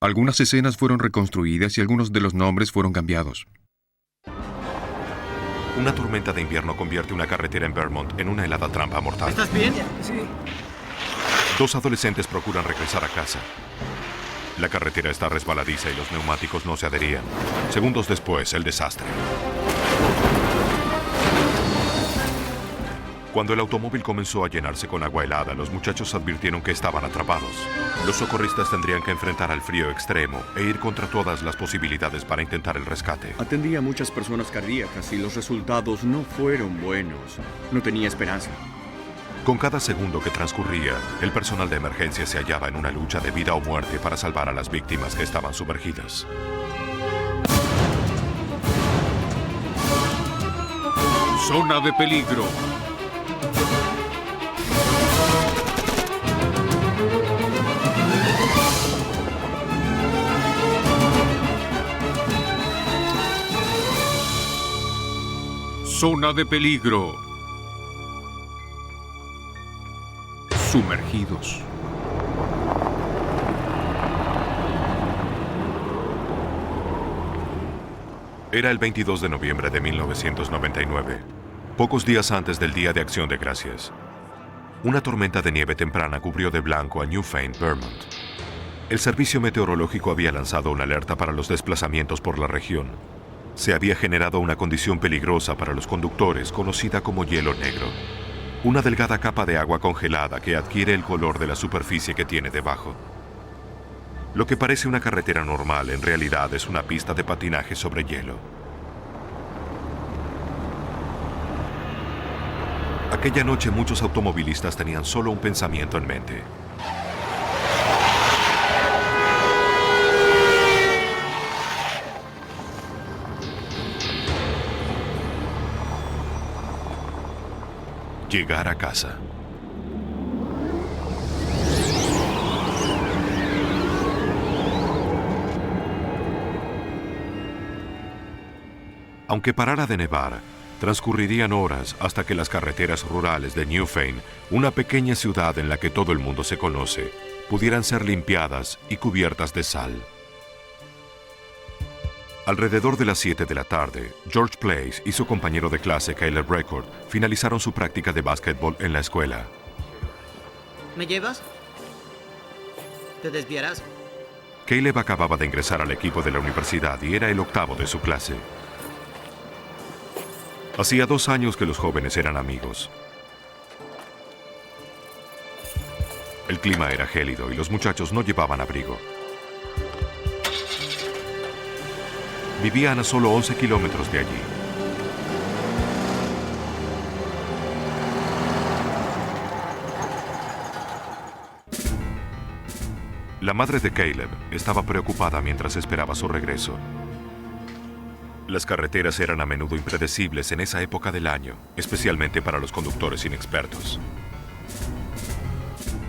Algunas escenas fueron reconstruidas y algunos de los nombres fueron cambiados. Una tormenta de invierno convierte una carretera en Vermont en una helada trampa mortal. ¿Estás bien? Sí. Dos adolescentes procuran regresar a casa. La carretera está resbaladiza y los neumáticos no se adherían. Segundos después, el desastre. Cuando el automóvil comenzó a llenarse con agua helada, los muchachos advirtieron que estaban atrapados. Los socorristas tendrían que enfrentar al frío extremo e ir contra todas las posibilidades para intentar el rescate. Atendí a muchas personas cardíacas y los resultados no fueron buenos. No tenía esperanza. Con cada segundo que transcurría, el personal de emergencia se hallaba en una lucha de vida o muerte para salvar a las víctimas que estaban sumergidas. Zona de peligro. Zona de peligro. Sumergidos. Era el 22 de noviembre de 1999, pocos días antes del Día de Acción de Gracias. Una tormenta de nieve temprana cubrió de blanco a Newfane, Vermont. El servicio meteorológico había lanzado una alerta para los desplazamientos por la región. Se había generado una condición peligrosa para los conductores, conocida como hielo negro. Una delgada capa de agua congelada que adquiere el color de la superficie que tiene debajo. Lo que parece una carretera normal, en realidad es una pista de patinaje sobre hielo. Aquella noche muchos automovilistas tenían solo un pensamiento en mente. Llegar a casa. Aunque parara de nevar, transcurrirían horas hasta que las carreteras rurales de Newfane, una pequeña ciudad en la que todo el mundo se conoce, pudieran ser limpiadas y cubiertas de sal. Alrededor de las 7 de la tarde, George Place y su compañero de clase Caleb Record finalizaron su práctica de básquetbol en la escuela. ¿Me llevas? ¿Te desviarás? Caleb acababa de ingresar al equipo de la universidad y era el octavo de su clase. Hacía 2 años que los jóvenes eran amigos. El clima era gélido y los muchachos no llevaban abrigo. Vivían a solo 11 kilómetros de allí. La madre de Caleb estaba preocupada mientras esperaba su regreso. Las carreteras eran a menudo impredecibles en esa época del año, especialmente para los conductores inexpertos.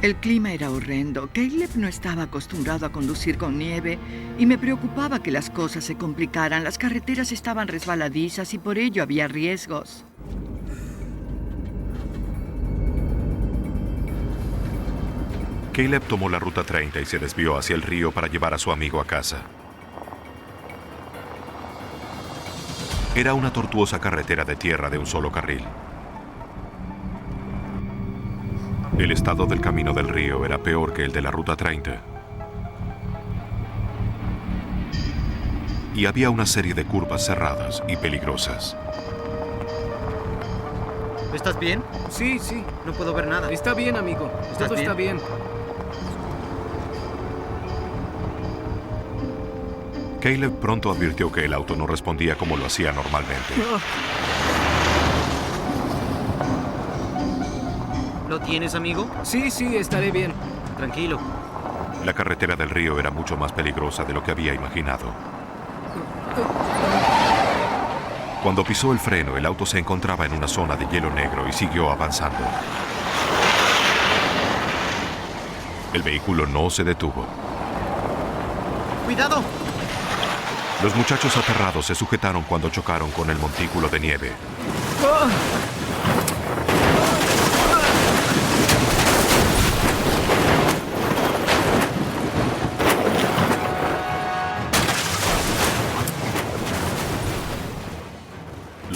El clima era horrendo. Caleb no estaba acostumbrado a conducir con nieve y me preocupaba que las cosas se complicaran. Las carreteras estaban resbaladizas y por ello había riesgos. Caleb tomó la ruta 30 y se desvió hacia el río para llevar a su amigo a casa. Era una tortuosa carretera de tierra de un solo carril. El estado del camino del río era peor que el de la ruta 30. Y había una serie de curvas cerradas y peligrosas. ¿Estás bien? Sí, sí. No puedo ver nada. Está bien, amigo. ¿Estás Todo está bien. Caleb pronto advirtió que el auto no respondía como lo hacía normalmente. ¿Lo tienes, amigo? Sí, sí, estaré bien. Tranquilo. La carretera del río era mucho más peligrosa de lo que había imaginado. Cuando pisó el freno, el auto se encontraba en una zona de hielo negro y siguió avanzando. El vehículo no se detuvo. ¡Cuidado! Los muchachos aterrados se sujetaron cuando chocaron con el montículo de nieve.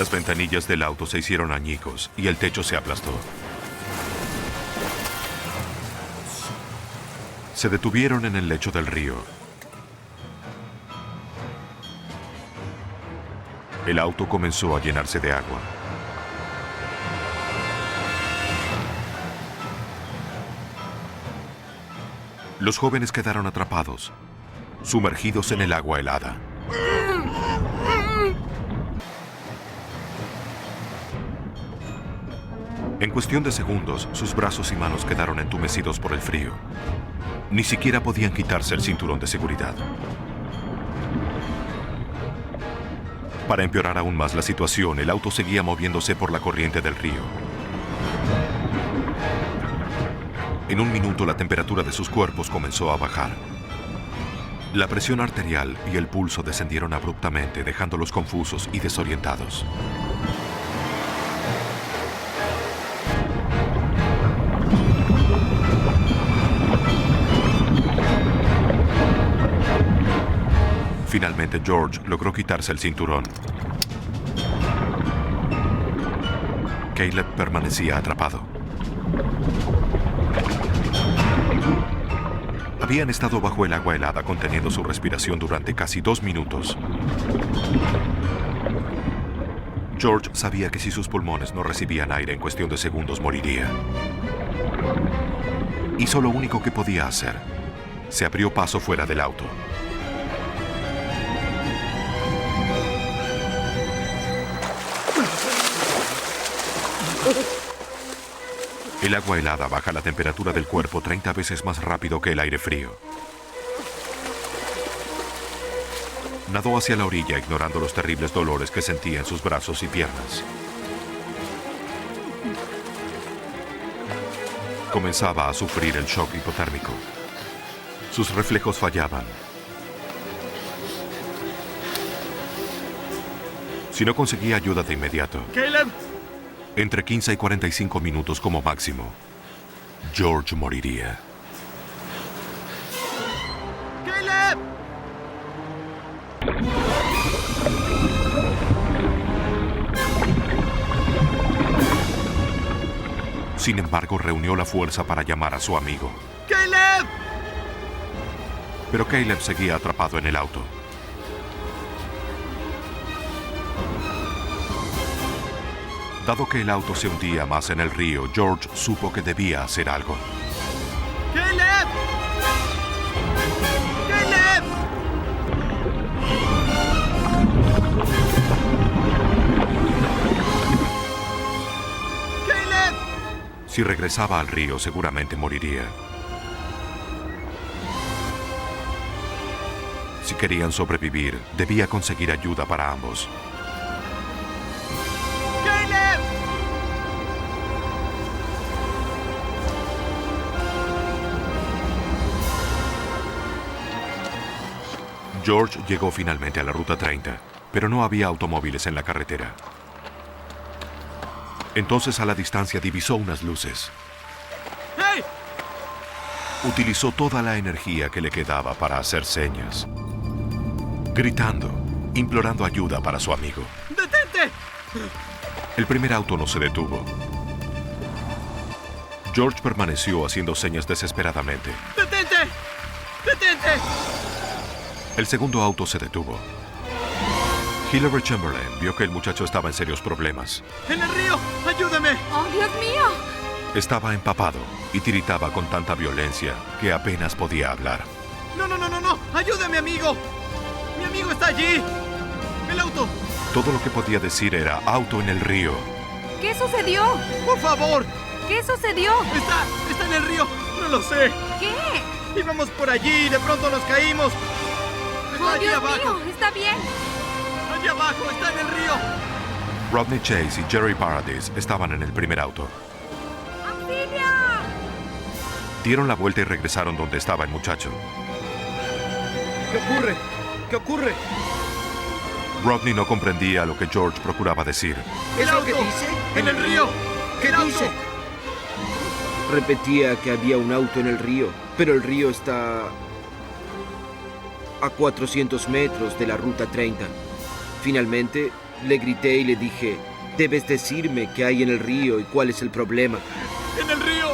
Las ventanillas del auto se hicieron añicos y el techo se aplastó. Se detuvieron en el lecho del río. El auto comenzó a llenarse de agua. Los jóvenes quedaron atrapados, sumergidos en el agua helada. En cuestión de segundos, sus brazos y manos quedaron entumecidos por el frío. Ni siquiera podían quitarse el cinturón de seguridad. Para empeorar aún más la situación, el auto seguía moviéndose por la corriente del río. En un minuto, la temperatura de sus cuerpos comenzó a bajar. La presión arterial y el pulso descendieron abruptamente, dejándolos confusos y desorientados. Finalmente, George logró quitarse el cinturón. Caleb permanecía atrapado. Habían estado bajo el agua helada conteniendo su respiración durante casi 2 minutos. George sabía que si sus pulmones no recibían aire en cuestión de segundos moriría. Hizo lo único que podía hacer. Se abrió paso fuera del auto. El agua helada baja la temperatura del cuerpo 30 veces más rápido que el aire frío. Nadó hacia la orilla ignorando los terribles dolores que sentía en sus brazos y piernas. Comenzaba a sufrir el shock hipotérmico. Sus reflejos fallaban. Si no conseguía ayuda de inmediato, ¡Caleb! entre 15 y 45 minutos como máximo, George moriría. ¡Caleb! Sin embargo, reunió la fuerza para llamar a su amigo. ¡Caleb! Pero Caleb seguía atrapado en el auto. Dado que el auto se hundía más en el río, George supo que debía hacer algo. ¡Caleb! ¡Caleb! ¡Caleb! Si regresaba al río, seguramente moriría. Si querían sobrevivir, debía conseguir ayuda para ambos. ¡Caleb! George llegó finalmente a la Ruta 30, pero no había automóviles en la carretera. Entonces, a la distancia, divisó unas luces. ¡Hey! Utilizó toda la energía que le quedaba para hacer señas, gritando, implorando ayuda para su amigo. ¡Detente! El primer auto no se detuvo. George permaneció haciendo señas desesperadamente. ¡Detente! ¡Detente! El segundo auto se detuvo. Hillary Chamberlain vio que el muchacho estaba en serios problemas. ¡En el río! ¡Ayúdame! ¡Oh, Dios mío! Estaba empapado y tiritaba con tanta violencia que apenas podía hablar. ¡No, no, no, no, no! ¡Ayúdame, amigo! ¡Mi amigo está allí! ¡El auto! Todo lo que podía decir era auto en el río. ¿Qué sucedió? ¡Por favor! ¿Qué sucedió? ¡Está en el río! ¡No lo sé! ¿Qué? Íbamos por allí y de pronto nos caímos. Está ¡Oh, allí Dios abajo. mío! ¿Está bien? Allí abajo, está en el río. Rodney Chase y Jerry Paradis estaban en el primer auto. ¡Auxilio! Dieron la vuelta y regresaron donde estaba el muchacho. ¿Qué ocurre? ¿Qué ocurre? Rodney no comprendía lo que George procuraba decir. ¿Qué es lo que dice? ¡En el río! ¿Qué dice? Repetía que había un auto en el río, pero el río está a 400 metros de la Ruta 30. Finalmente, Le grité y le dije, debes decirme qué hay en el río y cuál es el problema. ¡En el río!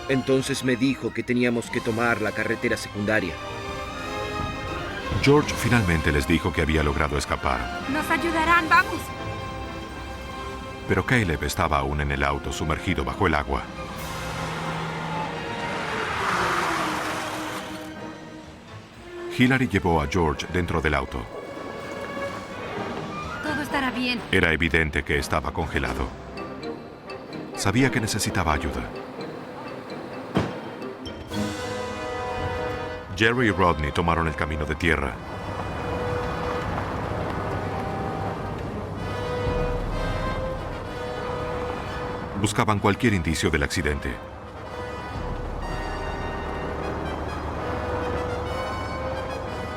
Entonces me dijo que teníamos que tomar la carretera secundaria. George finalmente les dijo que había logrado escapar, Nos ayudarán, vamos. pero Caleb estaba aún en el auto sumergido bajo el agua. Hillary llevó a George dentro del auto. Todo estará bien. Era evidente que estaba congelado. Sabía que necesitaba ayuda. Jerry y Rodney tomaron el camino de tierra. Buscaban cualquier indicio del accidente.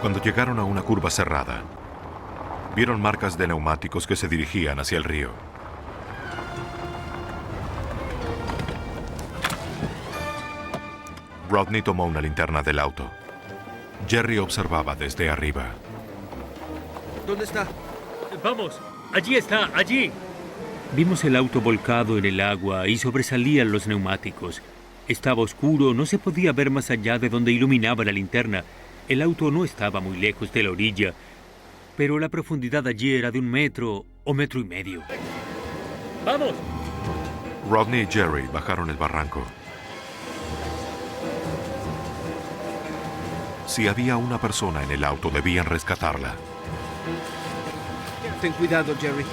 Cuando llegaron a una curva cerrada, vieron marcas de neumáticos que se dirigían hacia el río. Rodney tomó una linterna del auto. Jerry observaba desde arriba. ¿Dónde está? Vamos, allí está, allí. Vimos el auto volcado en el agua y sobresalían los neumáticos. Estaba oscuro, no se podía ver más allá de donde iluminaba la linterna. El auto no estaba muy lejos de la orilla, pero la profundidad allí era de 1 metro o 1,5 metros. ¡Vamos! Rodney y Jerry bajaron el barranco. Si había una persona en el auto, debían rescatarla. Ten cuidado, Jerry.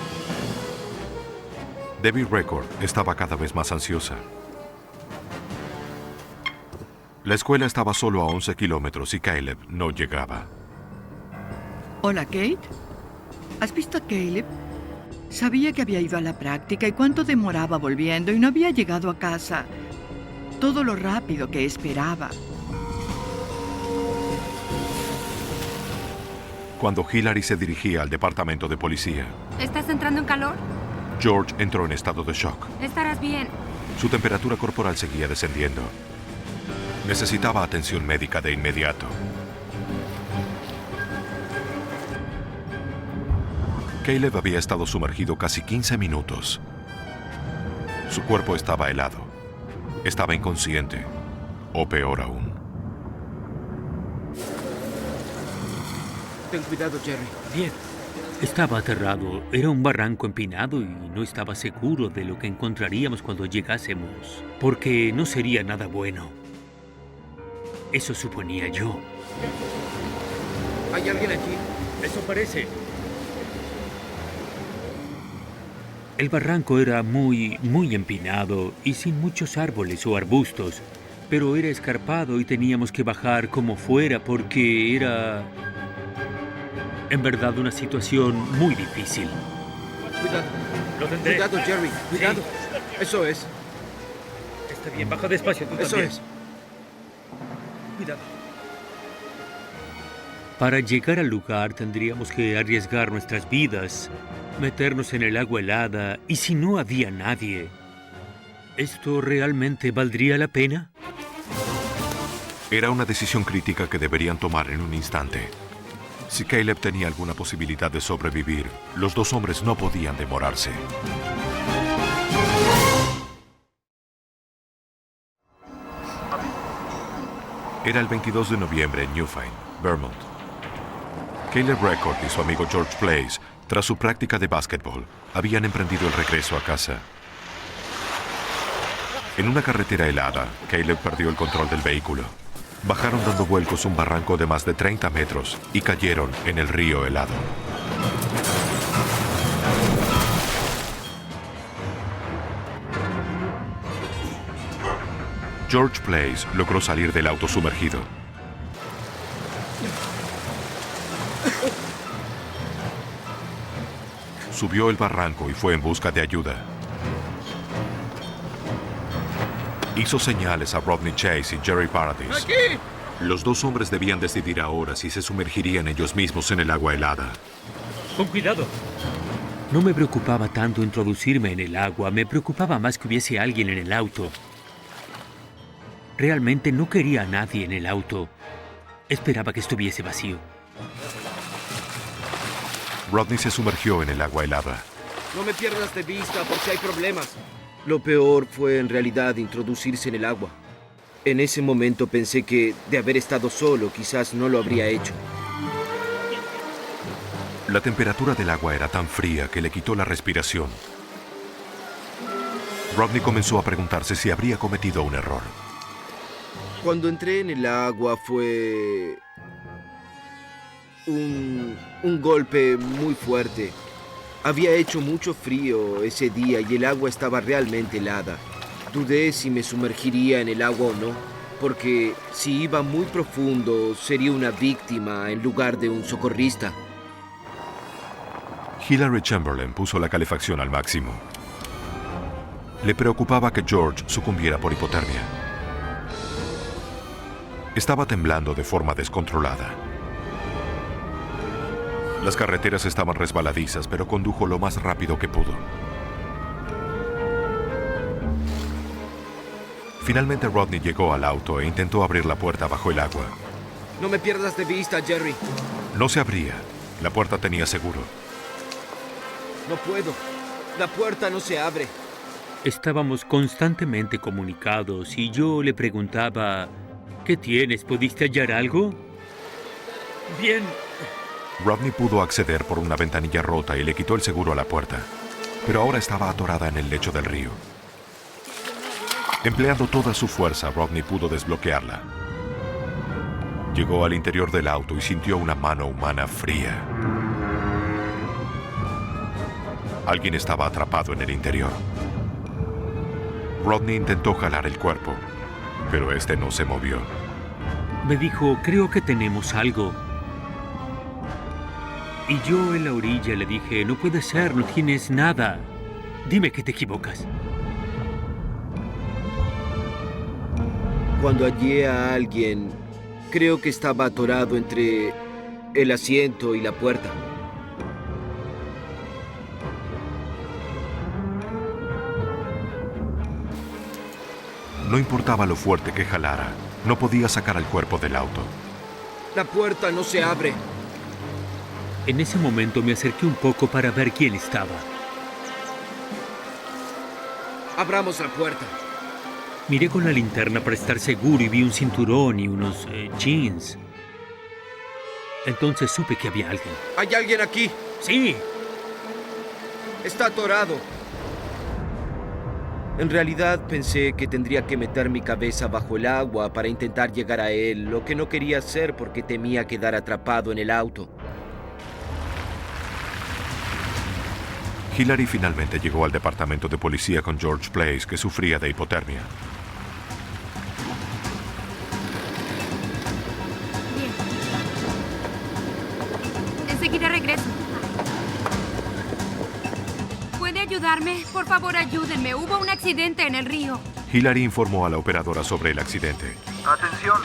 Debbie Record estaba cada vez más ansiosa. La escuela estaba solo a 11 kilómetros y Caleb no llegaba. Hola, Kate. ¿Has visto a Caleb? Sabía que había ido a la práctica y cuánto demoraba volviendo y no había llegado a casa. Todo lo rápido que esperaba. Cuando Hillary se dirigía al departamento de policía, ¿Estás entrando en calor? George entró en estado de shock. Estarás bien. Su temperatura corporal seguía descendiendo. Necesitaba atención médica de inmediato. Caleb había estado sumergido casi 15 minutos. Su cuerpo estaba helado. Estaba inconsciente. O peor aún. Ten cuidado, Jerry. Bien. Estaba aterrado. Era un barranco empinado y no estaba seguro de lo que encontraríamos cuando llegásemos, porque no sería nada bueno. Eso suponía yo. ¿Hay alguien aquí? Eso parece. El barranco era muy empinado y sin muchos árboles o arbustos, pero era escarpado y teníamos que bajar como fuera porque era, en verdad, una situación muy difícil. Cuidado. Lo tendré. Cuidado, Jerry. Cuidado. Eso es. Está bien, baja despacio tú Eso también. es. Cuidado. Para llegar al lugar tendríamos que arriesgar nuestras vidas, meternos en el agua helada, y si no había nadie, ¿esto realmente valdría la pena? Era una decisión crítica que deberían tomar en un instante. Si Caleb tenía alguna posibilidad de sobrevivir, los dos hombres no podían demorarse. Era el 22 de noviembre en Newfane, Vermont. Caleb Record y su amigo George Place, tras su práctica de básquetbol, habían emprendido el regreso a casa. En una carretera helada, Caleb perdió el control del vehículo. Bajaron dando vuelcos un barranco de más de 30 metros y cayeron en el río helado. George Place logró salir del auto sumergido. Subió el barranco y fue en busca de ayuda. Hizo señales a Rodney Chase y Jerry Paradis. ¡Aquí! Los dos hombres debían decidir ahora si se sumergirían ellos mismos en el agua helada. Con cuidado. No me preocupaba tanto introducirme en el agua, me preocupaba más que hubiese alguien en el auto. Realmente no quería a nadie en el auto. Esperaba que estuviese vacío. Rodney se sumergió en el agua helada. No me pierdas de vista por si hay problemas. Lo peor fue en realidad introducirse en el agua. En ese momento pensé que, de haber estado solo, quizás no lo habría hecho. La temperatura del agua era tan fría que le quitó la respiración. Rodney comenzó a preguntarse si habría cometido un error. Cuando entré en el agua fue un golpe muy fuerte. Había hecho mucho frío ese día y el agua estaba realmente helada. Dudé si me sumergiría en el agua o no, porque si iba muy profundo sería una víctima en lugar de un socorrista. Hillary Chamberlain puso la calefacción al máximo. Le preocupaba que George sucumbiera por hipotermia. Estaba temblando de forma descontrolada. Las carreteras estaban resbaladizas, pero condujo lo más rápido que pudo. Finalmente Rodney llegó al auto e intentó abrir la puerta bajo el agua. No me pierdas de vista, Jerry. No se abría. La puerta tenía seguro. No puedo. La puerta no se abre. Estábamos constantemente comunicados y yo le preguntaba, ¿qué tienes? ¿Pudiste hallar algo? Bien. Rodney pudo acceder por una ventanilla rota y le quitó el seguro a la puerta, pero ahora estaba atorada en el lecho del río. Empleando toda su fuerza, Rodney pudo desbloquearla. Llegó al interior del auto y sintió una mano humana fría. Alguien estaba atrapado en el interior. Rodney intentó jalar el cuerpo, pero este no se movió. Me dijo, creo que tenemos algo. Y yo en la orilla le dije, no puede ser, no tienes nada. Dime que te equivocas. Cuando hallé a alguien, creo que estaba atorado entre el asiento y la puerta. No importaba lo fuerte que jalara, no podía sacar al cuerpo del auto. La puerta no se abre. En ese momento me acerqué un poco para ver quién estaba. Abramos la puerta. Miré con la linterna para estar seguro y vi un cinturón y unos jeans. Entonces supe que había alguien. ¿Hay alguien aquí? ¡Sí! Está atorado. En realidad pensé que tendría que meter mi cabeza bajo el agua para intentar llegar a él, lo que no quería hacer porque temía quedar atrapado en el auto. Hillary finalmente llegó al departamento de policía con George Place, que sufría de hipotermia. Bien. Enseguida regreso. ¿Puede ayudarme? Por favor, ayúdenme. Hubo un accidente en el río. Hillary informó a la operadora sobre el accidente. Atención.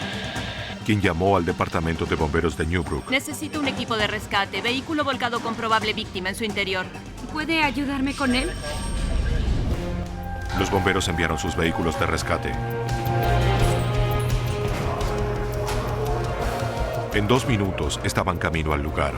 Quien llamó al departamento de bomberos de Newbrook. Necesito un equipo de rescate. Vehículo volcado con probable víctima en su interior. ¿Puede ayudarme con él? Los bomberos enviaron sus vehículos de rescate. En 2 minutos estaban camino al lugar.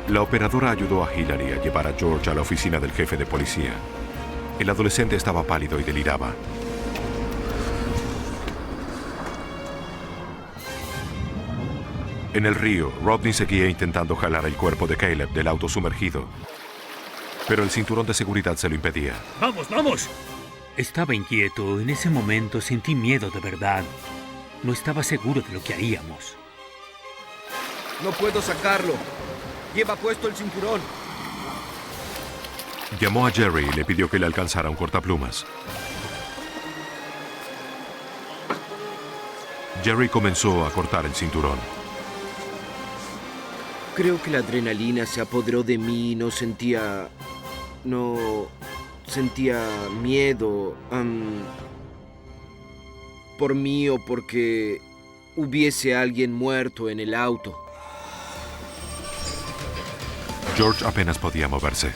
La operadora ayudó a Hillary a llevar a George a la oficina del jefe de policía. El adolescente estaba pálido y deliraba. En el río, Rodney seguía intentando jalar el cuerpo de Caleb del auto sumergido, pero el cinturón de seguridad se lo impedía. ¡Vamos, vamos! Estaba inquieto. En ese momento sentí miedo de verdad. No estaba seguro de lo que haríamos. No puedo sacarlo. Lleva puesto el cinturón. Llamó a Jerry y le pidió que le alcanzara un cortaplumas. Jerry comenzó a cortar el cinturón. Creo que la adrenalina se apoderó de mí y no sentía miedo por mí o porque hubiese alguien muerto en el auto. George apenas podía moverse.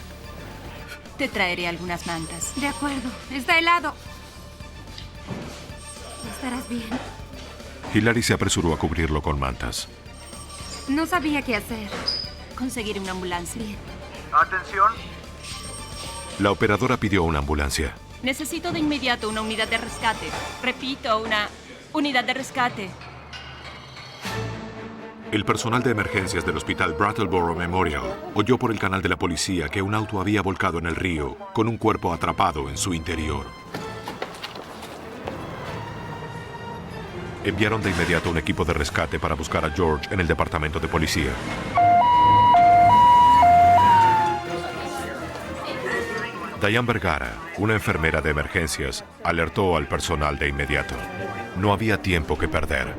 Te traeré algunas mantas. De acuerdo. Está helado. Estarás bien. Hilary se apresuró a cubrirlo con mantas. No sabía qué hacer. Conseguiré una ambulancia. Bien. Atención. La operadora pidió una ambulancia. Necesito de inmediato una unidad de rescate. Repito, una unidad de rescate. El personal de emergencias del hospital Brattleboro Memorial oyó por el canal de la policía que un auto había volcado en el río con un cuerpo atrapado en su interior. Enviaron de inmediato un equipo de rescate para buscar a George en el departamento de policía. Diane Vergara, una enfermera de emergencias, alertó al personal de inmediato. No había tiempo que perder.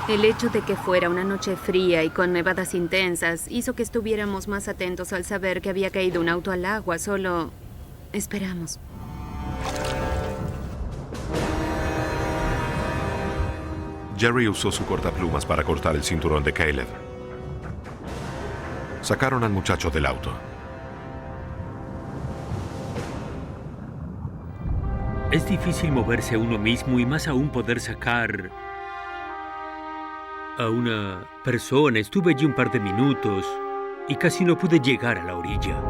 El hecho de que fuera una noche fría y con nevadas intensas hizo que estuviéramos más atentos al saber que había caído un auto al agua. Solo esperamos. Jerry usó su cortaplumas para cortar el cinturón de Caleb. Sacaron al muchacho del auto. Es difícil moverse a uno mismo y más aún poder sacar a una persona. Estuve allí un par de minutos y casi no pude llegar a la orilla.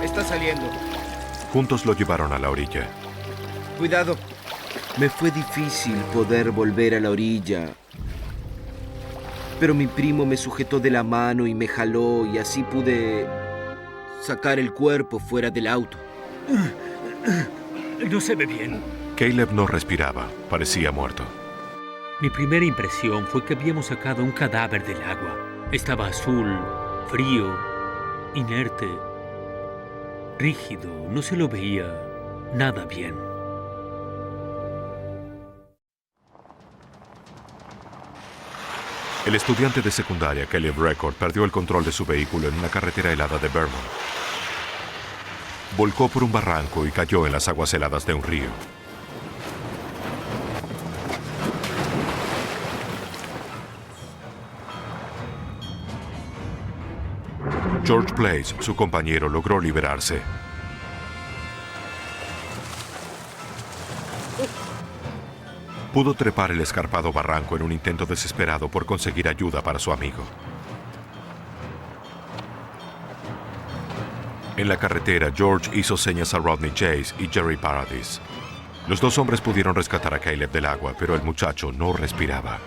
Está saliendo. Juntos lo llevaron a la orilla. Cuidado. Me fue difícil poder volver a la orilla. Pero mi primo me sujetó de la mano y me jaló y así pude sacar el cuerpo fuera del auto. No se ve bien. Caleb no respiraba, parecía muerto. Mi primera impresión fue que habíamos sacado un cadáver del agua. Estaba azul, frío, inerte, rígido. No se lo veía nada bien. El estudiante de secundaria Caleb Record perdió el control de su vehículo en una carretera helada de Vermont. Volcó por un barranco y cayó en las aguas heladas de un río. George Place, su compañero, logró liberarse. Pudo trepar el escarpado barranco en un intento desesperado por conseguir ayuda para su amigo. En la carretera, George hizo señas a Rodney Chase y Jerry Paradis. Los dos hombres pudieron rescatar a Caleb del agua, pero el muchacho no respiraba.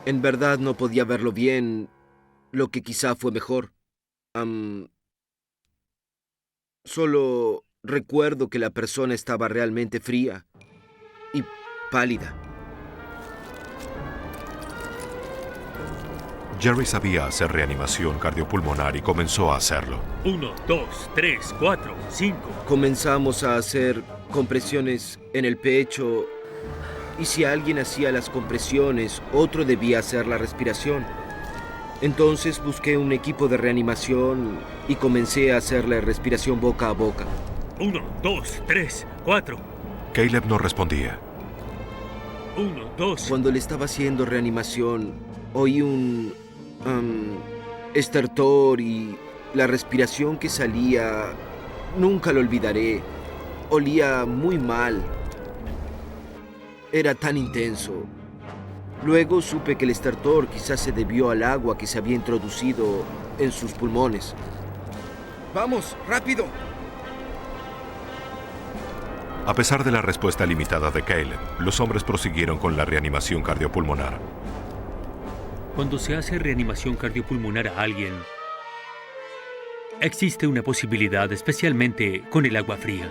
En verdad no podía verlo bien, lo que quizá fue mejor. Solo recuerdo que la persona estaba realmente fría y pálida. Jerry sabía hacer reanimación cardiopulmonar y comenzó a hacerlo. 1, 2, 3, 4, 5. Comenzamos a hacer compresiones en el pecho y si alguien hacía las compresiones, otro debía hacer la respiración. Entonces busqué un equipo de reanimación y comencé a hacerle respiración boca a boca. 1, 2, 3, 4. Caleb no respondía. 1, 2. Cuando le estaba haciendo reanimación, oí un estertor y la respiración que salía, nunca lo olvidaré. Olía muy mal. Era tan intenso. Luego supe que el estertor quizás se debió al agua que se había introducido en sus pulmones. ¡Vamos, rápido! A pesar de la respuesta limitada de Caleb, los hombres prosiguieron con la reanimación cardiopulmonar. Cuando se hace reanimación cardiopulmonar a alguien, existe una posibilidad, especialmente con el agua fría.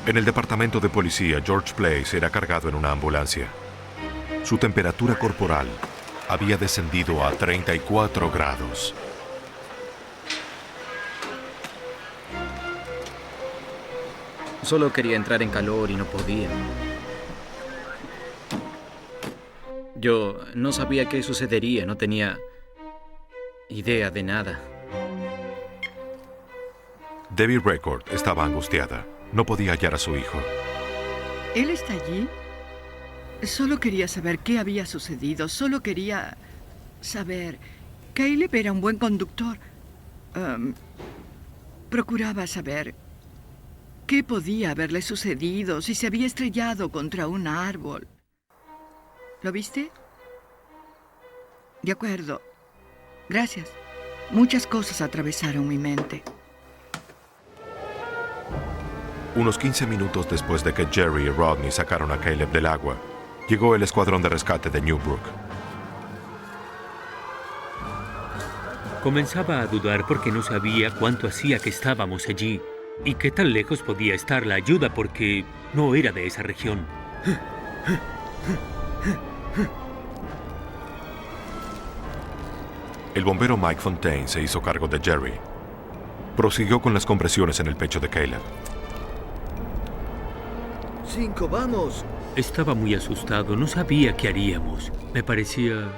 En el departamento de policía, George Place era cargado en una ambulancia. Su temperatura corporal había descendido a 34 grados. Solo quería entrar en calor y no podía. Yo no sabía qué sucedería, no tenía idea de nada. Debbie Record estaba angustiada. No podía hallar a su hijo. ¿Él está allí? Solo quería saber qué había sucedido. Solo quería saber. Caleb era un buen conductor. Procuraba saber qué podía haberle sucedido, si se había estrellado contra un árbol. ¿Lo viste? De acuerdo. Gracias. Muchas cosas atravesaron mi mente. Unos 15 minutos después de que Jerry y Rodney sacaron a Caleb del agua, llegó el escuadrón de rescate de Newbrook. Comenzaba a dudar porque no sabía cuánto hacía que estábamos allí y qué tan lejos podía estar la ayuda porque no era de esa región. El bombero Mike Fontaine se hizo cargo de Jerry. Prosiguió con las compresiones en el pecho de Caleb. 5, vamos. Estaba muy asustado, no sabía qué haríamos. Me parecía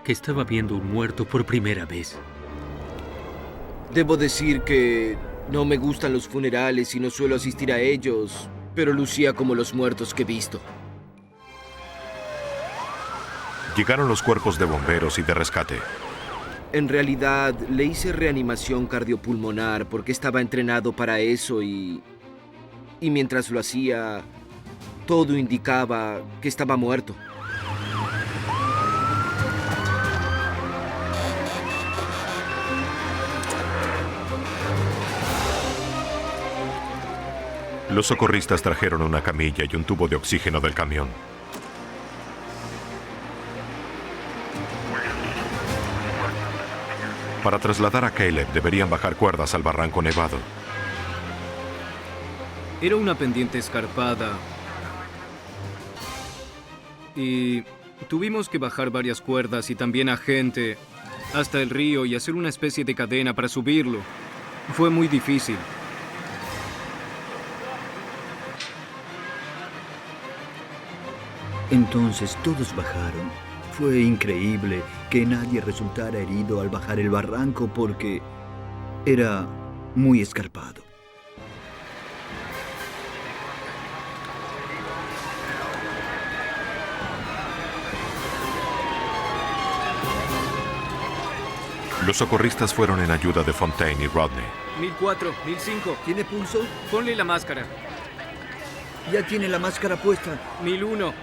que estaba viendo un muerto por primera vez. Debo decir que no me gustan los funerales y no suelo asistir a ellos, pero lucía como los muertos que he visto. Llegaron los cuerpos de bomberos y de rescate. En realidad, le hice reanimación cardiopulmonar porque estaba entrenado para eso y mientras lo hacía, todo indicaba que estaba muerto. Los socorristas trajeron una camilla y un tubo de oxígeno del camión. Para trasladar a Caleb deberían bajar cuerdas al barranco nevado. Era una pendiente escarpada y tuvimos que bajar varias cuerdas y también a gente hasta el río y hacer una especie de cadena para subirlo. Fue muy difícil. Entonces todos bajaron. Fue increíble que nadie resultara herido al bajar el barranco porque era muy escarpado. Los socorristas fueron en ayuda de Fontaine y Rodney. 1004, 1005. ¿Tiene pulso? Ponle la máscara. Ya tiene la máscara puesta. 1001.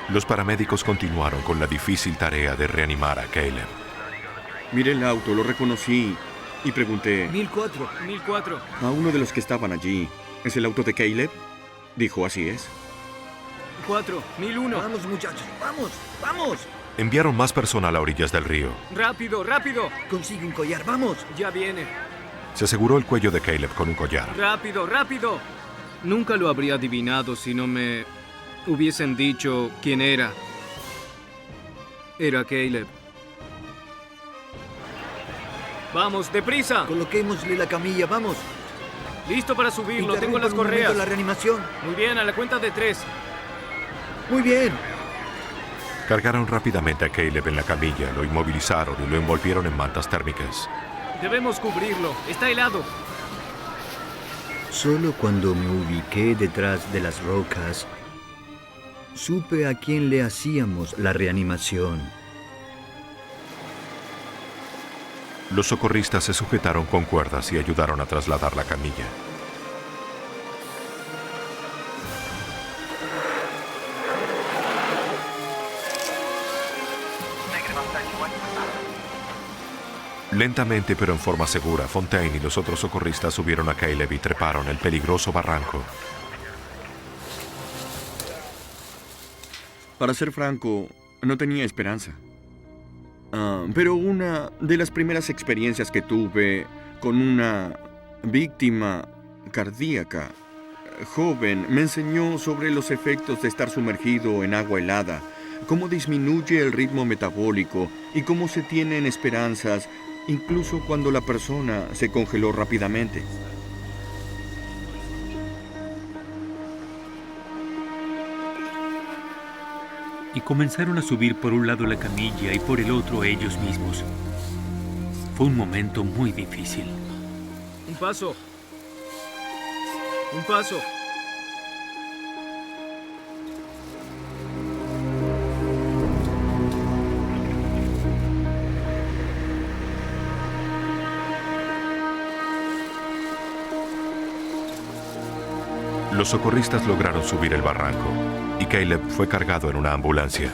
Los paramédicos continuaron con la difícil tarea de reanimar a Caleb. Miré el auto, lo reconocí y pregunté 1004. 1004. a uno de los que estaban allí, ¿es el auto de Caleb? Dijo, así es. 4, 1001. Vamos, muchachos, vamos, vamos. Enviaron más personal a orillas del río. Rápido, rápido. Consigue un collar, vamos. Ya viene. Se aseguró el cuello de Caleb con un collar. Rápido, rápido. Nunca lo habría adivinado si no me hubiesen dicho quién era. Era Caleb. Vamos, deprisa. Coloquémosle la camilla, vamos. Listo para subirlo, tengo las Interrumpa un correas. momento la reanimación. Muy bien, a la cuenta de 3. Muy bien. Cargaron rápidamente a Caleb en la camilla, lo inmovilizaron y lo envolvieron en mantas térmicas. Debemos cubrirlo, está helado. Solo cuando me ubiqué detrás de las rocas, supe a quién le hacíamos la reanimación. Los socorristas se sujetaron con cuerdas y ayudaron a trasladar la camilla. Lentamente pero en forma segura, Fontaine y los otros socorristas subieron a Caleb y treparon el peligroso barranco. Para ser franco, no tenía esperanza. Pero una de las primeras experiencias que tuve con una víctima cardíaca joven me enseñó sobre los efectos de estar sumergido en agua helada, cómo disminuye el ritmo metabólico y cómo se tienen esperanzas incluso cuando la persona se congeló rápidamente. Y comenzaron a subir por un lado la camilla y por el otro ellos mismos. Fue un momento muy difícil. paso. Un paso. Los socorristas lograron subir el barranco y Caleb fue cargado en una ambulancia.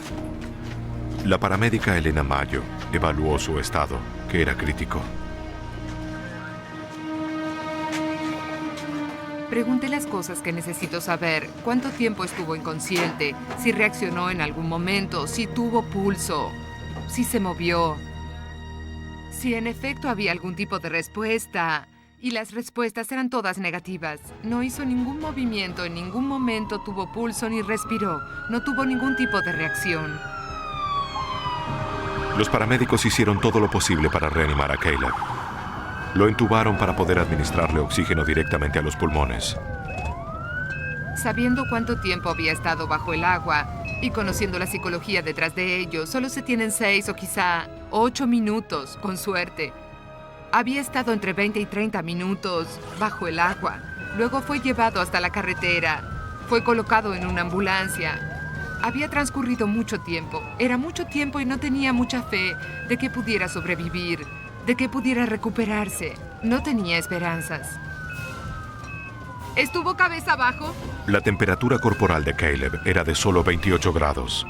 La paramédica Elena Mayo evaluó su estado, que era crítico. Pregunté las cosas que necesito saber. ¿Cuánto tiempo estuvo inconsciente? Si reaccionó en algún momento, si tuvo pulso, si se movió, si en efecto había algún tipo de respuesta. Y las respuestas eran todas negativas. No hizo ningún movimiento, en ningún momento tuvo pulso ni respiró. No tuvo ningún tipo de reacción. Los paramédicos hicieron todo lo posible para reanimar a Caleb. Lo entubaron para poder administrarle oxígeno directamente a los pulmones. Sabiendo cuánto tiempo había estado bajo el agua y conociendo la psicología detrás de ello, solo se tienen 6 o quizá 8 minutos, con suerte. Había estado entre 20 y 30 minutos bajo el agua. Luego fue llevado hasta la carretera. Fue colocado en una ambulancia. Había transcurrido mucho tiempo. Era mucho tiempo y no tenía mucha fe de que pudiera sobrevivir, de que pudiera recuperarse. No tenía esperanzas. ¿Estuvo cabeza abajo? La temperatura corporal de Caleb era de solo 28 grados.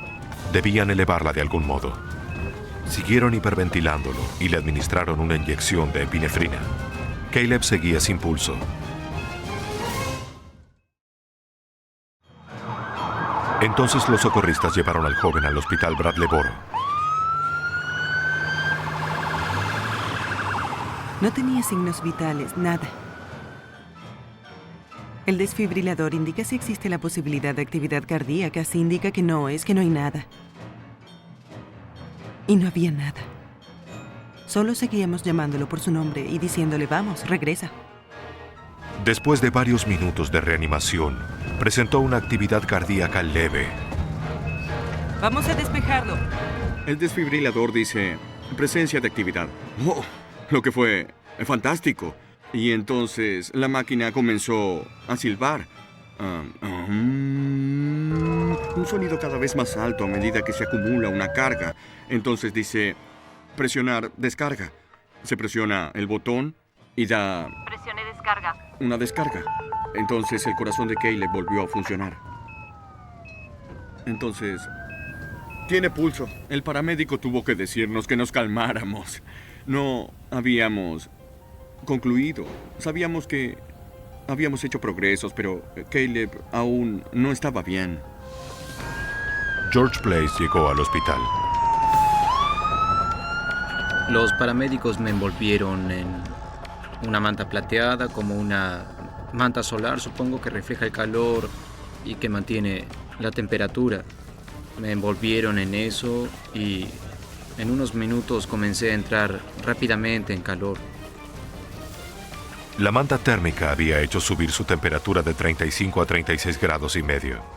Debían elevarla de algún modo. Siguieron hiperventilándolo y le administraron una inyección de epinefrina. Caleb seguía sin pulso. Entonces los socorristas llevaron al joven al hospital Bradley Boro. No tenía signos vitales, nada. El desfibrilador indica si existe la posibilidad de actividad cardíaca, si indica que no hay nada. Y no había nada. Solo seguíamos llamándolo por su nombre y diciéndole, vamos, regresa. Después de varios minutos de reanimación, presentó una actividad cardíaca leve. Vamos a despejarlo. El desfibrilador dice, presencia de actividad. ¡Oh! Lo que fue fantástico. Y entonces la máquina comenzó a silbar. Un sonido cada vez más alto a medida que se acumula una carga. Entonces dice, presionar descarga. Se presiona el botón y da... Presione descarga. Una descarga. Entonces el corazón de Caleb volvió a funcionar. Entonces, tiene pulso. El paramédico tuvo que decirnos que nos calmáramos. No habíamos concluido. Sabíamos que habíamos hecho progresos, pero Caleb aún no estaba bien. George Place llegó al hospital. Los paramédicos me envolvieron en una manta plateada, como una manta solar, supongo, que refleja el calor y que mantiene la temperatura. Me envolvieron en eso y en unos minutos comencé a entrar rápidamente en calor. La manta térmica había hecho subir su temperatura de 35 a 36 grados y medio.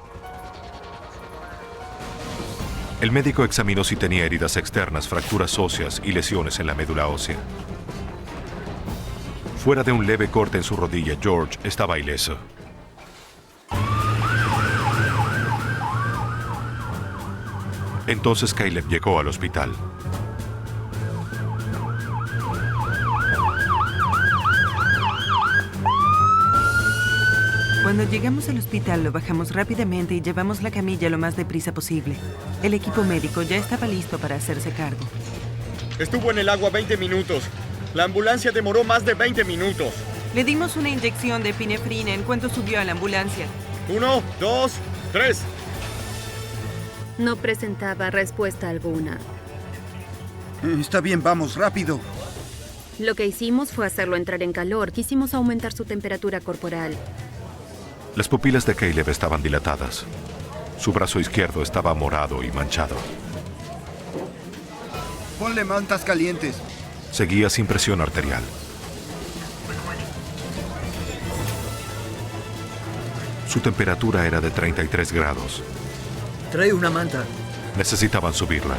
El médico examinó si tenía heridas externas, fracturas óseas y lesiones en la médula ósea. Fuera de un leve corte en su rodilla, George estaba ileso. Entonces Caleb llegó al hospital. Cuando llegamos al hospital lo bajamos rápidamente y llevamos la camilla lo más deprisa posible. El equipo médico ya estaba listo para hacerse cargo. Estuvo en el agua 20 minutos. La ambulancia demoró más de 20 minutos. Le dimos una inyección de epinefrina en cuanto subió a la ambulancia. 1, 2, 3. No presentaba respuesta alguna. Está bien, vamos, rápido. Lo que hicimos fue hacerlo entrar en calor. Quisimos aumentar su temperatura corporal. Las pupilas de Caleb estaban dilatadas. Su brazo izquierdo estaba morado y manchado. Ponle mantas calientes. Seguía sin presión arterial. Su temperatura era de 33 grados. Trae una manta. Necesitaban subirla.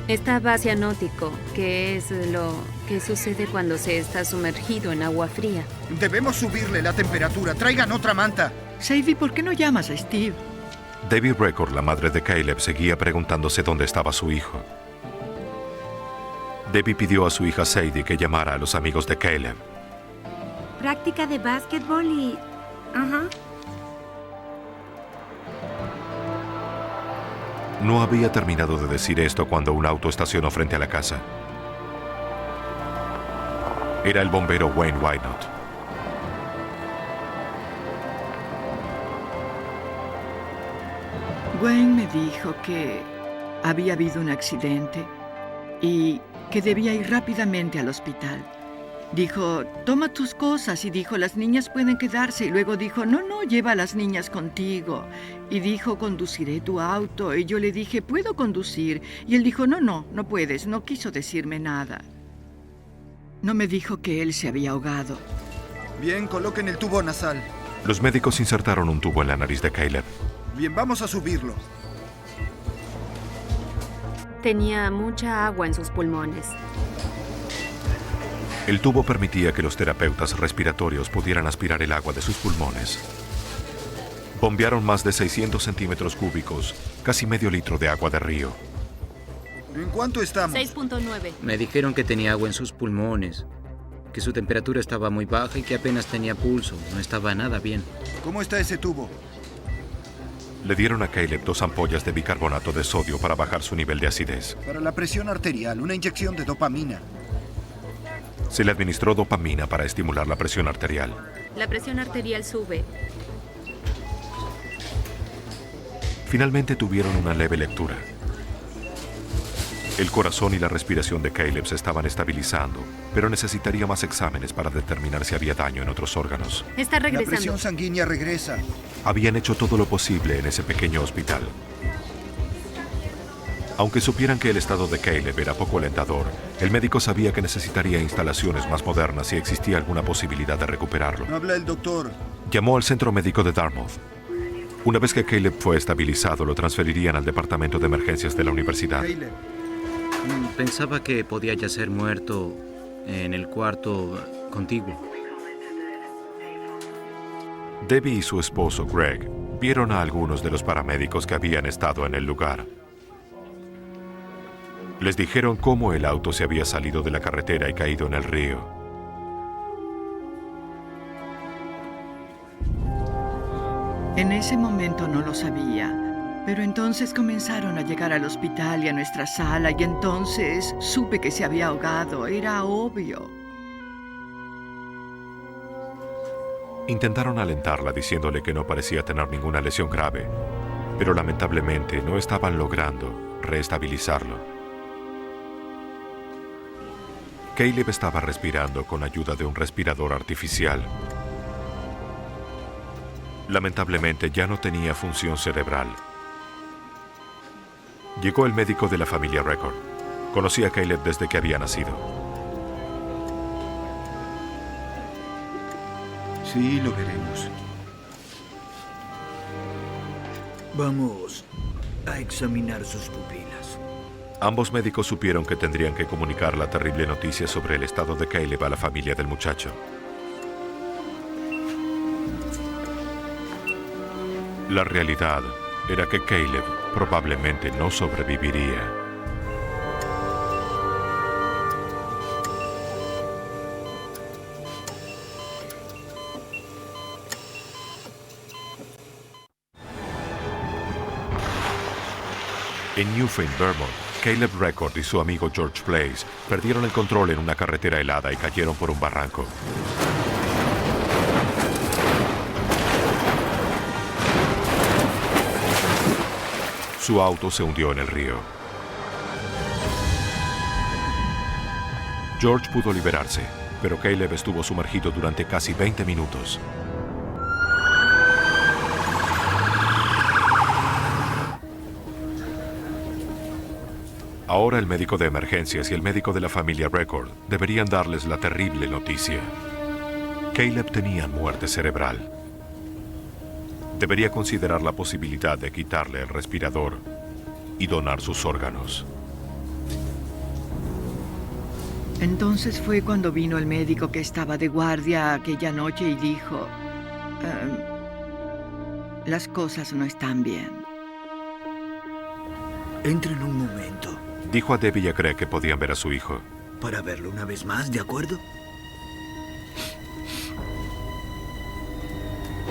Estaba cianótico, que es lo que sucede cuando se está sumergido en agua fría. Debemos subirle la temperatura. Traigan otra manta. Sadie, ¿por qué no llamas a Steve? Debbie Record, la madre de Caleb, seguía preguntándose dónde estaba su hijo. Debbie pidió a su hija Sadie que llamara a los amigos de Caleb. Práctica de básquetbol y... Ajá. No había terminado de decir esto cuando un auto estacionó frente a la casa. Era el bombero Wayne Wynot. Wayne me dijo que había habido un accidente y que debía ir rápidamente al hospital. Dijo, toma tus cosas, y dijo, las niñas pueden quedarse. Y luego dijo, no, lleva a las niñas contigo. Y dijo, conduciré tu auto. Y yo le dije, ¿puedo conducir? Y él dijo, no puedes. No quiso decirme nada. No me dijo que él se había ahogado. Bien, coloquen el tubo nasal. Los médicos insertaron un tubo en la nariz de Caleb. Bien, vamos a subirlo. Tenía mucha agua en sus pulmones. El tubo permitía que los terapeutas respiratorios pudieran aspirar el agua de sus pulmones. Bombearon más de 600 centímetros cúbicos, casi medio litro de agua de río. ¿En cuánto estamos? 6.9. Me dijeron que tenía agua en sus pulmones, que su temperatura estaba muy baja y que apenas tenía pulso. No estaba nada bien. ¿Cómo está ese tubo? Le dieron a Caleb 2 ampollas de bicarbonato de sodio para bajar su nivel de acidez. Para la presión arterial, una inyección de dopamina. Se le administró dopamina para estimular la presión arterial. La presión arterial sube. Finalmente tuvieron una leve lectura. El corazón y la respiración de Caleb se estaban estabilizando, pero necesitaría más exámenes para determinar si había daño en otros órganos. Está regresando. La presión sanguínea regresa. Habían hecho todo lo posible en ese pequeño hospital. Aunque supieran que el estado de Caleb era poco alentador, el médico sabía que necesitaría instalaciones más modernas si existía alguna posibilidad de recuperarlo. Habla el doctor. Llamó al centro médico de Dartmouth. Una vez que Caleb fue estabilizado, lo transferirían al departamento de emergencias de la universidad. Caleb. Pensaba que podía yacer muerto en el cuarto contiguo. Debbie y su esposo, Greg, vieron a algunos de los paramédicos que habían estado en el lugar. Les dijeron cómo el auto se había salido de la carretera y caído en el río. En ese momento no lo sabía, pero entonces comenzaron a llegar al hospital y a nuestra sala, y entonces supe que se había ahogado. Era obvio. Intentaron alentarla diciéndole que no parecía tener ninguna lesión grave, pero lamentablemente no estaban logrando reestabilizarlo. Caleb estaba respirando con ayuda de un respirador artificial. Lamentablemente ya no tenía función cerebral. Llegó el médico de la familia Record. Conocía a Caleb desde que había nacido. Sí, lo veremos. Vamos a examinar sus pupilas. Ambos médicos supieron que tendrían que comunicar la terrible noticia sobre el estado de Caleb a la familia del muchacho. La realidad era que Caleb probablemente no sobreviviría. En Newfane, Vermont, Caleb Record y su amigo George Blaze perdieron el control en una carretera helada y cayeron por un barranco. Su auto se hundió en el río. George pudo liberarse, pero Caleb estuvo sumergido durante casi 20 minutos. Ahora el médico de emergencias y el médico de la familia Record deberían darles la terrible noticia. Caleb tenía muerte cerebral. Debería considerar la posibilidad de quitarle el respirador y donar sus órganos. Entonces fue cuando vino el médico que estaba de guardia aquella noche y dijo, las cosas no están bien. Entren un momento. Dijo a Debbie y a Greg que podían ver a su hijo. Para verlo una vez más, ¿de acuerdo?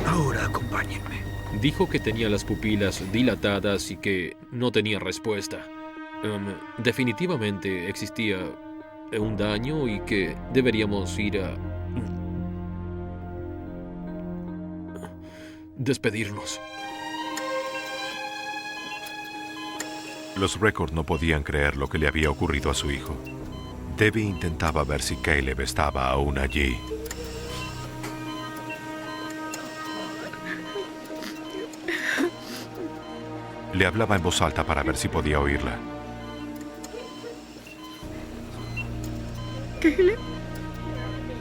Ahora acompáñenme. Dijo que tenía las pupilas dilatadas y que no tenía respuesta. Definitivamente existía un daño y que deberíamos ir a despedirnos. Los Record no podían creer lo que le había ocurrido a su hijo. Debbie intentaba ver si Caleb estaba aún allí. Le hablaba en voz alta para ver si podía oírla. ¿Caleb?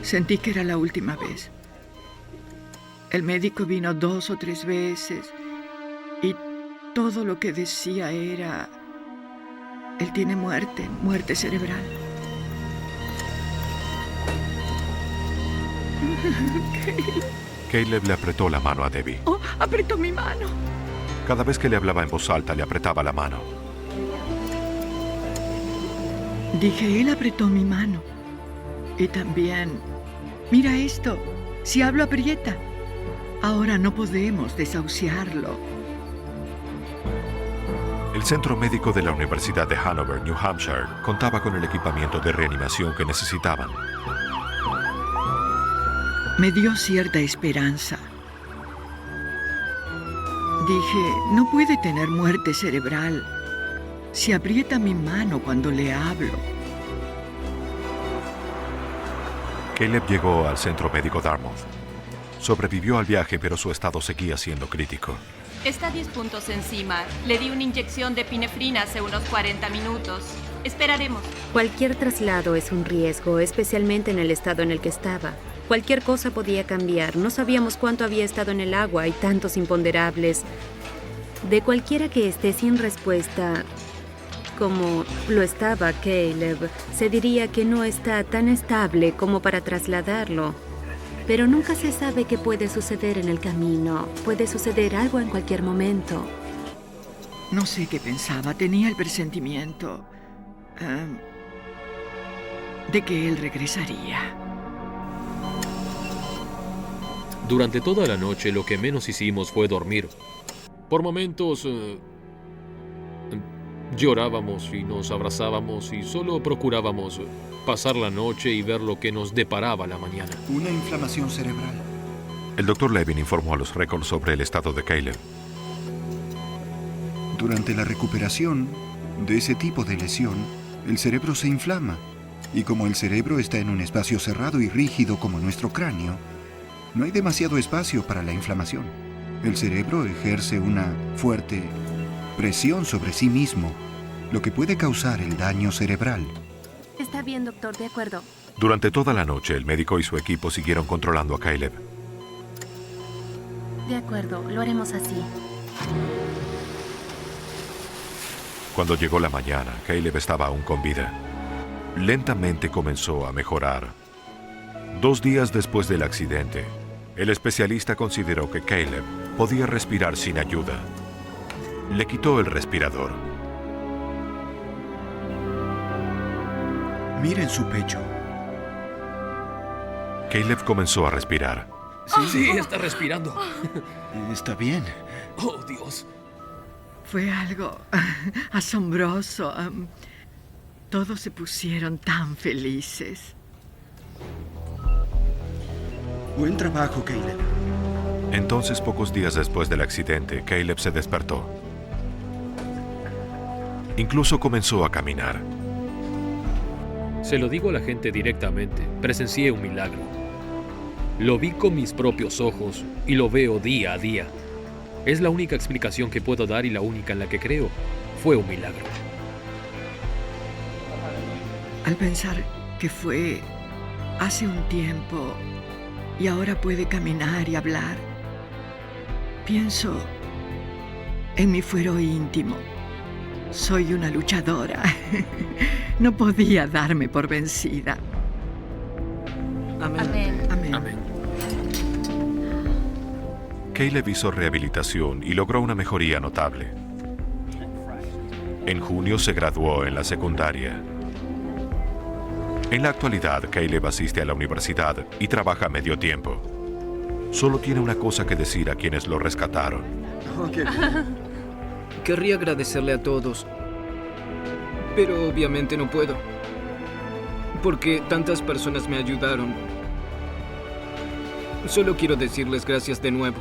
Sentí que era la última vez. El médico vino 2 o 3 veces y todo lo que decía era: él tiene muerte cerebral. Caleb le apretó la mano a Debbie. Oh, apretó mi mano. Cada vez que le hablaba en voz alta, le apretaba la mano. Dije, él apretó mi mano. Y también, mira esto, si hablo aprieta. Ahora no podemos desahuciarlo. El centro médico de la Universidad de Hanover, New Hampshire, contaba con el equipamiento de reanimación que necesitaban. Me dio cierta esperanza. Dije, no puede tener muerte cerebral si aprieta mi mano cuando le hablo. Caleb llegó al centro médico Dartmouth. Sobrevivió al viaje, pero su estado seguía siendo crítico. Está 10 puntos encima. Le di una inyección de epinefrina hace unos 40 minutos. Esperaremos. Cualquier traslado es un riesgo, especialmente en el estado en el que estaba. Cualquier cosa podía cambiar. No sabíamos cuánto había estado en el agua. Hay tantos imponderables. De cualquiera que esté sin respuesta, como lo estaba Caleb, se diría que no está tan estable como para trasladarlo. Pero nunca se sabe qué puede suceder en el camino. Puede suceder algo en cualquier momento. No sé qué pensaba. Tenía el presentimiento de que él regresaría. Durante toda la noche lo que menos hicimos fue dormir. Por momentos llorábamos y nos abrazábamos y solo procurábamos pasar la noche y ver lo que nos deparaba la mañana. Una inflamación cerebral. El Dr. Levin informó a los Records sobre el estado de Caleb. Durante la recuperación de ese tipo de lesión, el cerebro se inflama. Y como el cerebro está en un espacio cerrado y rígido como nuestro cráneo, no hay demasiado espacio para la inflamación. El cerebro ejerce una fuerte presión sobre sí mismo, lo que puede causar el daño cerebral. Está bien, doctor, de acuerdo. Durante toda la noche, el médico y su equipo siguieron controlando a Caleb. De acuerdo, lo haremos así. Cuando llegó la mañana, Caleb estaba aún con vida. Lentamente comenzó a mejorar. 2 días después del accidente, el especialista consideró que Caleb podía respirar sin ayuda. Le quitó el respirador. Miren su pecho. Caleb comenzó a respirar. Sí, está respirando. Está bien. Oh, Dios. Fue algo asombroso. Todos se pusieron tan felices. Buen trabajo, Caleb. Entonces, pocos días después del accidente, Caleb se despertó. Incluso comenzó a caminar. Se lo digo a la gente directamente. Presencié un milagro. Lo vi con mis propios ojos y lo veo día a día. Es la única explicación que puedo dar y la única en la que creo. Fue un milagro. Al pensar que fue hace un tiempo y ahora puede caminar y hablar, pienso en mi fuero íntimo. Soy una luchadora. No podía darme por vencida. Amén. Amén. Caleb hizo rehabilitación y logró una mejoría notable. En junio se graduó en la secundaria. En la actualidad, Caleb asiste a la universidad y trabaja a medio tiempo. Solo tiene una cosa que decir a quienes lo rescataron. Querría agradecerle a todos, pero obviamente no puedo, porque tantas personas me ayudaron. Solo quiero decirles gracias de nuevo.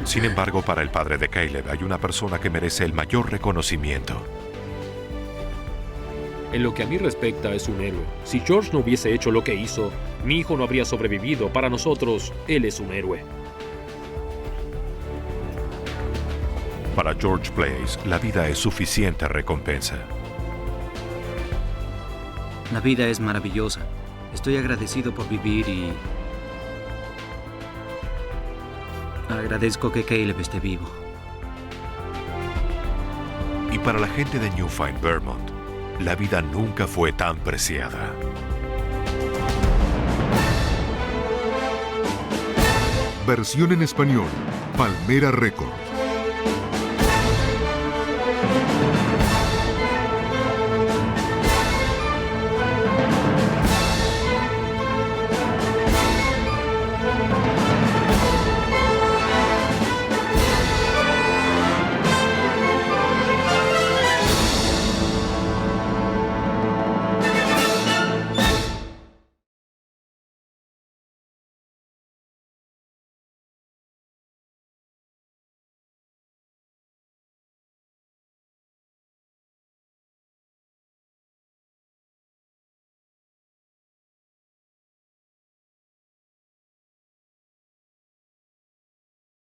Sin embargo, para el padre de Caleb hay una persona que merece el mayor reconocimiento. En lo que a mí respecta, es un héroe. Si George no hubiese hecho lo que hizo, mi hijo no habría sobrevivido. Para nosotros, él es un héroe. Para George Blaze, la vida es suficiente recompensa. La vida es maravillosa. Estoy agradecido por vivir y agradezco que Caleb esté vivo. Y para la gente de Newfane, Vermont, la vida nunca fue tan preciada. Versión en español, Palmera Records.